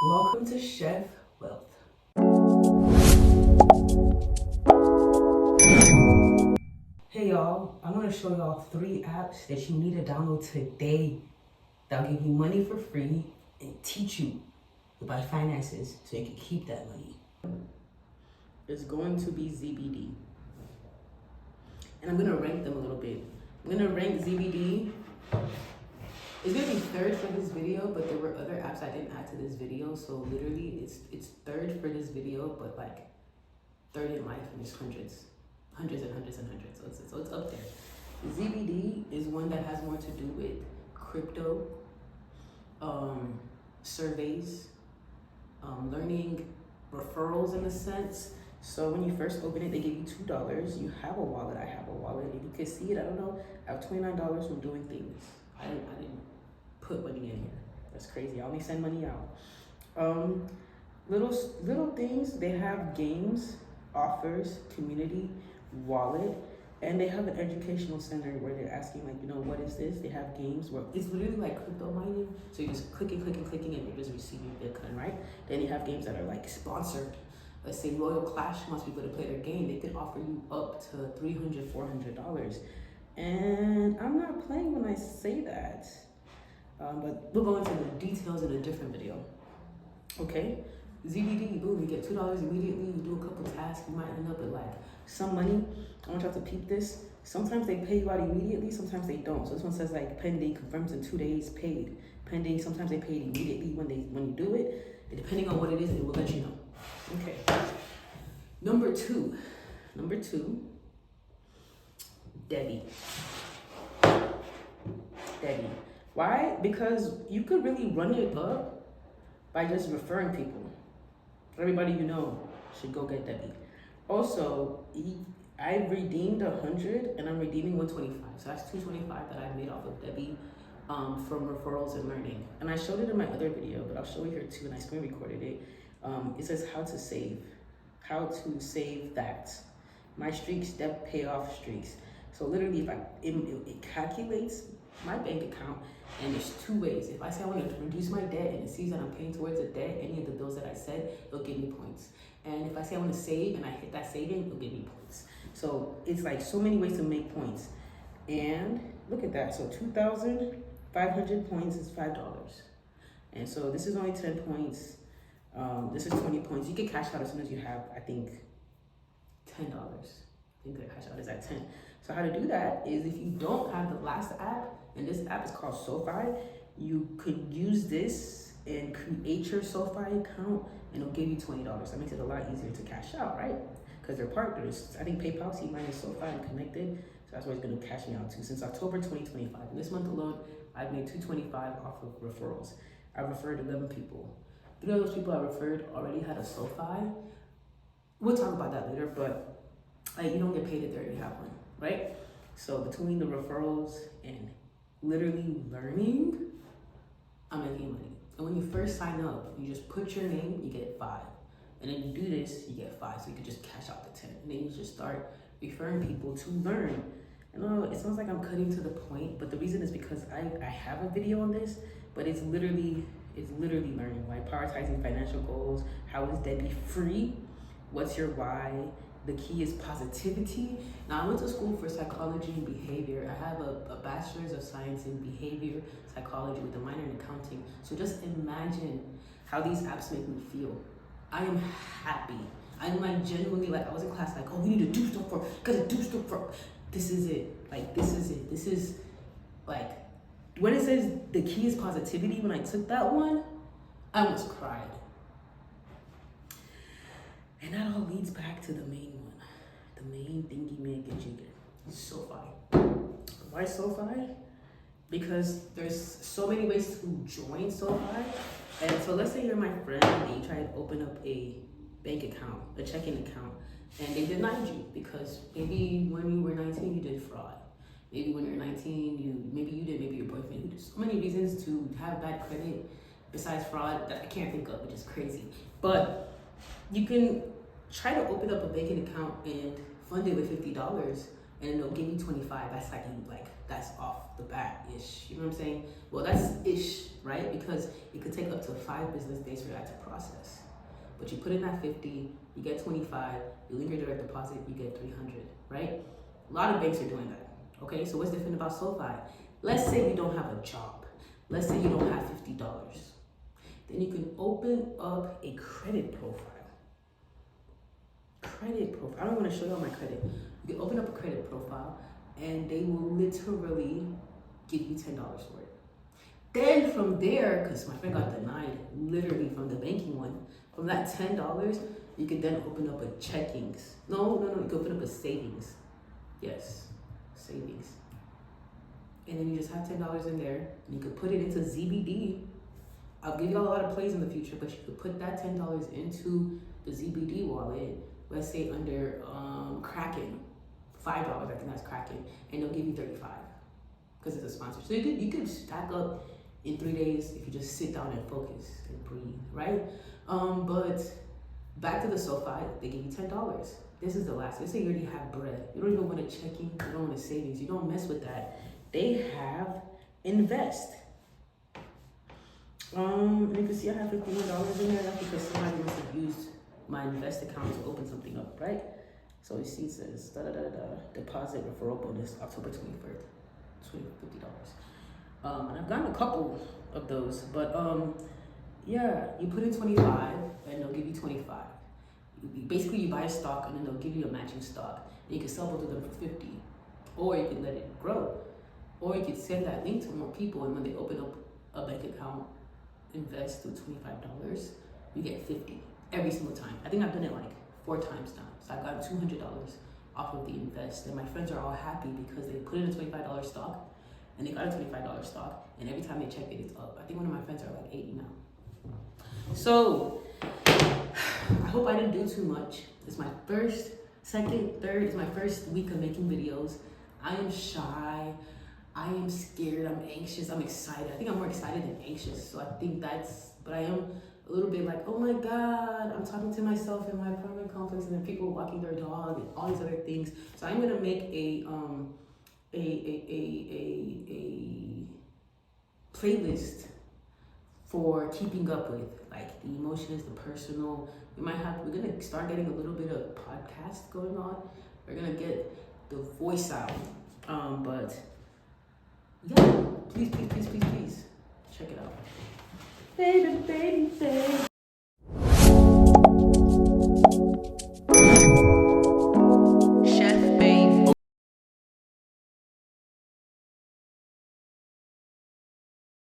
Welcome to Xhef Wealth. Hey y'all, I'm gonna show y'all 3 apps that you need to download today that'll give you money for free and teach you about finances so you can keep that money. It's going to be ZBD. And I'm gonna rank them a little bit. I'm gonna rank ZBD. It's gonna be 3rd for this video, but there were other apps I didn't add to this video, so literally it's 3rd for this video, but like 3rd in life, and there's hundreds and hundreds and hundreds. So it's up there. ZBD is one that has more to do with crypto, surveys, learning, referrals in a sense. So when you first open it, they give you $2. You have a wallet. I have a wallet, and you can see it. I don't know. I have $29 from doing things. I didn't put money in here. That's crazy. I only send money out. Little things. They have games, offers, community, wallet, and they have an educational center where they're asking, like, what is this? They have games where it's literally like crypto mining. So you're just clicking, and you're just receiving Bitcoin, right? Then you have games that are like sponsored. Let's say Royal Clash wants people to play their game. They could offer you up to $300, $400. And I'm not playing when I say that. But we'll go into the details in a different video. Okay? ZBD, boom, you get $2 immediately. You do a couple tasks, you might end up with like some money. I want y'all to peep this. Sometimes they pay you out immediately, sometimes they don't. So this one says like pending, confirms in 2 days, paid. Pending, sometimes they pay it immediately when you do it. And depending on what it is, it will let you know. Okay. Number two, Debbie. Why? Because you could really run it up by just referring people. Everybody you know should go get Debbie. Also, I redeemed 100 and I'm redeeming 125. So that's 225 that I made off of Debbie from referrals and learning. And I showed it in my other video, but I'll show you here too, and I screen recorded it. It says how to save that. My streaks, debt payoff streaks. So literally, it calculates my bank account, and there's 2 ways. If I say I want to reduce my debt and it sees that I'm paying towards a debt, any of the bills that I said, it'll give me points. And if I say I want to save and I hit that saving, it'll give me points. So it's like so many ways to make points. And look at that. So 2,500 points is $5. And so this is only 10 points. This is 20 points. You can cash out as soon as you have, I think, $10. I think the cash out is at 10. So how to do that is, if you don't have the last app, and this app is called SoFi, you could use this and create your SoFi account, and it'll give you $20. That makes it a lot easier to cash out, right? Because they're partners. I think PayPal, C-Mine, and SoFi are connected, so that's where it's going to cash me out to. Since October 2025, and this month alone, I've made $225 off of referrals. I referred 11 people. 3 of those people I referred already had a SoFi. We'll talk about that later, but you don't get paid if they already have one, right? So between the referrals and literally learning, I'm making money. And when you first sign up, you just put your name, you get 5. And then you do this, you get 5. So you can just cash out the 10. And then you just start referring people to learn. I know it sounds like I'm cutting to the point, but the reason is because I have a video on this, but it's literally learning, like prioritizing financial goals. How is Debbie free? What's your why? The key is positivity. Now, I went to school for psychology and behavior. I have a bachelor's of science in behavior psychology with a minor in accounting. So just imagine how these apps make me feel. I am happy. I'm like genuinely, like, I was in class like, oh, we need to do stuff for, gotta do stuff for. This is it. Like, this is it. This is like, when it says the key is positivity, when I took that one, I almost cried. And that all leads back to the main one, the main thingy making jigger, SoFi. Why SoFi? Because there's so many ways to join SoFi. And so let's say you're my friend and you try to open up a bank account, a checking account, and they denied you because maybe when you were 19, you did fraud. Maybe when you're 19, maybe your boyfriend, you did so many reasons to have bad credit besides fraud that I can't think of, which is crazy. But you can try to open up a banking account and fund it with $50, and it'll give you 25. That's that's off the bat ish. You know what I'm saying? Well, that's ish, right? Because it could take up to 5 business days for that to process. But you put in that 50, you get 25, you link your direct deposit, you get 300, right? A lot of banks are doing that. Okay, so what's different about SoFi? Let's say you don't have a job. Let's say you don't have $50. Then you can open up a credit profile. I don't want to show you all my credit. You can open up a credit profile and they will literally give you $10 for it. Then from there, because my friend got denied literally from the banking one, from that $10, you can then open up a checkings. No, you can open up a savings. Yes, savings. And then you just have $10 in there and you could put it into ZBD. I'll give you all a lot of plays in the future, but you could put that $10 into the ZBD wallet, let's say under Kraken, $5, I think that's Kraken, and they'll give you 35 because it's a sponsor. So you could stack up in 3 days if you just sit down and focus and breathe, right? But back to the SoFi, they give you $10. This is the last. Let's say you already have bread. You don't even want a checking. You don't want a savings. You don't mess with that. They have invest. You can see I have $51 in there. That's because somebody must have used my invest account to open something up, right? So you see it says deposit referral bonus October 21st, $50. And I've gotten a couple of those, but yeah, you put in 25 and they'll give you 25. Basically, you buy a stock and then they'll give you a matching stock. And you can sell both of them for 50, or you can let it grow, or you can send that link to more people. And when they open up a bank account, invest through $25, you get 50 every single time. I think I've done it like 4 times now. So I've gotten $200 off of the invest, and my friends are all happy because they put in a $25 stock and they got a $25 stock, and every time they check it, it's up. I think one of my friends are like 80 now. So I hope I didn't do too much. It's my first, second, third, it's my first week of making videos. I am shy, I am scared, I'm anxious, I'm excited. I think I'm more excited than anxious. So I think but I am a little bit like, oh my God, I'm talking to myself in my apartment complex, and then people walking their dog and all these other things. So I'm gonna make a playlist for keeping up with like the emotions, the personal. We're gonna start getting a little bit of podcast going on. We're gonna get the voice out. But yeah, please check it out. Baby.